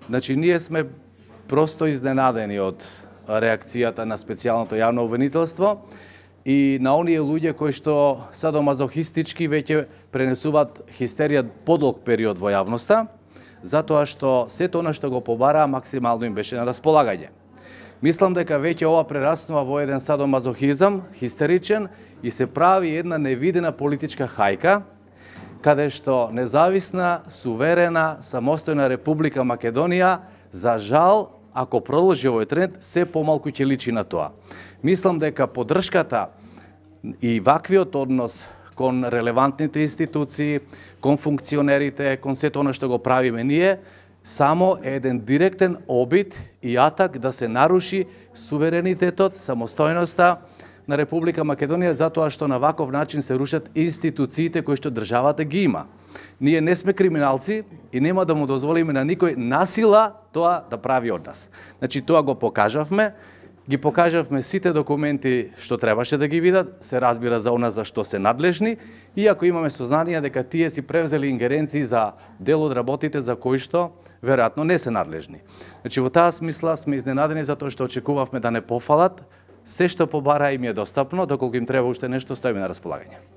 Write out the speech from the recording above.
Значи, ние сме просто изненадени од реакцијата на специјалното јавно обвинителство и на оние луѓе кои што садомазохистички веќе пренесуваат хистерија подолг период во јавноста, затоа што сето она што го побараа максимално им беше на располагање. Мислам дека веќе ова прераснува во еден садомазохизам, хистеричен, и се прави една невидена политичка хајка, каде што независна, суверена, самостојна Република Македонија, за жал, ако продолжи овој тренд, се помалку ќе личи на тоа. Мислам дека поддршката и ваквиот однос кон релевантните институции, кон функционерите, кон сето оно што го правиме ние, само е еден директен обид и атак да се наруши суверенитетот, самостојноста на Република Македонија, затоа што на ваков начин се рушат институциите кои што државата ги има. Ние не сме криминалци и нема да му дозволиме на никој насила тоа да прави од нас. Значи, тоа го покажавме, ги покажавме сите документи што требаше да ги видат, се разбира за она за што се надлежни, иако имаме сознание дека тие си превзели ингеренции за дел од работите за кои што веројатно не се надлежни. Значи, во таа смисла сме изненадени затоа што очекувавме да не пофалат, се што побара им е достапно, доколку им треба уште нешто, стоиме на располагање.